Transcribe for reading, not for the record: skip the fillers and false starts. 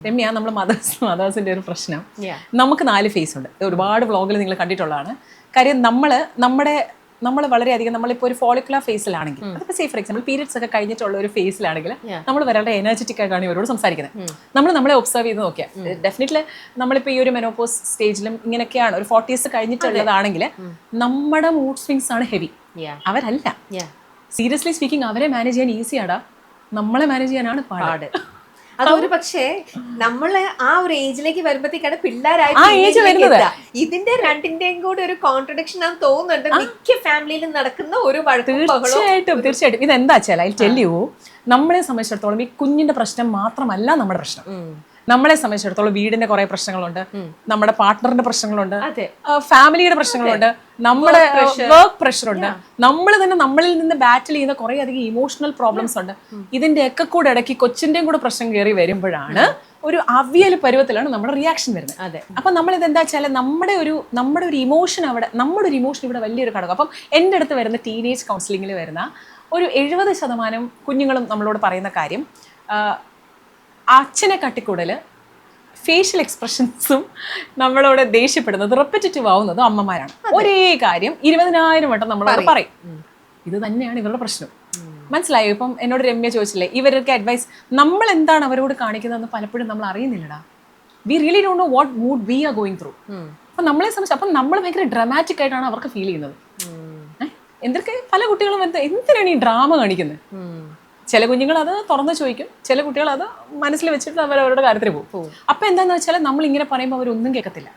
രമ്യ, നമ്മൾ മദേഴ്സിന്റെ ഒരു പ്രശ്നം, നമുക്ക് 4 ഫേസ് ഉണ്ട്. ഒരുപാട് വ്ളോഗിൽ നിങ്ങൾ കണ്ടിട്ടുള്ളതാണ്. കാര്യം നമ്മൾ വളരെയധികം നമ്മളിപ്പോൾ ഒരു ഫോളിക്കുലർ ഫേസിലാണെങ്കിൽ, അതിപ്പോൾ സേ ഫോർ എക്സാമ്പിൾ പീരിയഡ്സ് ഒക്കെ കഴിഞ്ഞിട്ടുള്ള ഒരു ഫേസിലാണെങ്കിൽ നമ്മൾ വളരെ എനർജറ്റിക് ആയിട്ടാണ് ഇവരോട് സംസാരിക്കുന്നത്. നമ്മളെ ഒബ്സർവ് ചെയ്ത് നോക്കിയാൽ ഡെഫിനറ്റ്ലി നമ്മളിപ്പോൾ ഈ ഒരു മെനോപോസ് സ്റ്റേജിലും ഇങ്ങനെയൊക്കെയാണ്, ഒരു 40s കഴിഞ്ഞിട്ടുള്ളതാണെങ്കിൽ നമ്മുടെ മൂഡ് സ്വിങ്സ് ആണ് ഹെവി. അവരല്ല. സീരിയസ്ലി സ്പീക്കിംഗ്, അവരെ മാനേജ് ചെയ്യാൻ ഈസിയാടാ, നമ്മളെ മാനേജ് ചെയ്യാനാണ് പാട്. അതൊരു പക്ഷേ നമ്മള് ആ ഒരു ഏജിലേക്ക് വരുമ്പോഴത്തേക്കാണ് പിള്ളേരായി ഇതിന്റെ രണ്ടിന്റെയും കൂടി ഒരു കോൺട്രഡിക്ഷൻ ആണെന്ന് തോന്നുന്നുണ്ട് മിക്ക ഫാമിലിയിലും നടക്കുന്ന ഒരു തീർച്ചയായിട്ടും ഇതെന്താ വെച്ചാൽ ഐ ടെൽ യു, നമ്മളെ സംബന്ധിച്ചിടത്തോളം ഈ കുഞ്ഞിന്റെ പ്രശ്നം മാത്രമല്ല നമ്മുടെ പ്രശ്നം. നമ്മളെ സംബന്ധിച്ചിടത്തോളം വീടിന്റെ കുറെ പ്രശ്നങ്ങളുണ്ട്, നമ്മുടെ പാർട്ട്ണറിന്റെ പ്രശ്നങ്ങളുണ്ട്, ഫാമിലിയുടെ പ്രശ്നങ്ങളുണ്ട്, നമ്മുടെ വർക്ക് പ്രഷറുണ്ട്, നമ്മൾ തന്നെ നമ്മളിൽ നിന്ന് ബാറ്റിൽ ചെയ്യുന്ന കുറെ അധികം ഇമോഷണൽ പ്രോബ്ലംസ് ഉണ്ട്. ഇതിന്റെ ഒക്കെ കൂടെ ഇടയ്ക്ക് കൊച്ചിന്റെയും കൂടെ പ്രശ്നം കയറി വരുമ്പോഴാണ് ഒരു അവിയൽ പരുവത്തിലാണ് നമ്മുടെ റിയാക്ഷൻ വരുന്നത്. അപ്പൊ നമ്മൾ ഇതെന്താ വെച്ചാൽ നമ്മുടെ ഒരു ഇമോഷൻ ഇവിടെ വലിയൊരു ഘടകം. അപ്പം എൻ്റെ അടുത്ത് വരുന്ന ടീനേജ് കൗൺസിലിങ്ങിൽ വരുന്ന ഒരു 70% കുഞ്ഞുങ്ങളും നമ്മളോട് പറയുന്ന കാര്യം, അച്ഛനെ കാട്ടിക്കൂടൽ ഫേഷ്യൽ എക്സ്പ്രഷൻസും നമ്മളോട് ദേഷ്യപ്പെടുന്നത് റെപ്പിറ്റേറ്റീവ് ആവുന്നതും അമ്മമാരാണ്. ഒരേ കാര്യം 20,000 വട്ടം നമ്മളോട് പറയും. ഇത് തന്നെയാണ് ഇവരുടെ പ്രശ്നം. മനസ്സിലായോ? ഇപ്പം എന്നോട് രമ്യ ചോദിച്ചില്ലേ, ഇവരൊക്കെ അഡ്വൈസ് നമ്മൾ എന്താണ് അവരോട് കാണിക്കുന്നതെന്ന് പലപ്പോഴും നമ്മൾ അറിയുന്നില്ലടാ. We really don't know what mood we are going through. അപ്പം നമ്മളെ സംബന്ധിച്ച് അപ്പം നമ്മൾ ഭയങ്കര ഡ്രാമാറ്റിക് ആയിട്ടാണ് അവർക്ക് ഫീൽ ചെയ്യുന്നത്. എന്തൊക്കെ പല കുട്ടികളും എന്തിനാണ് ഈ ഡ്രാമ കാണിക്കുന്നത്? ചില കുഞ്ഞുങ്ങൾ അത് തുറന്ന് ചോദിക്കും, ചില കുട്ടികൾ അത് മനസ്സിൽ വെച്ചിട്ട് അവരവരുടെ കാര്യത്തിൽ പോകും. അപ്പൊ എന്താന്ന് വെച്ചാൽ നമ്മൾ ഇങ്ങനെ പറയുമ്പോൾ അവരൊന്നും കേൾക്കത്തില്ല.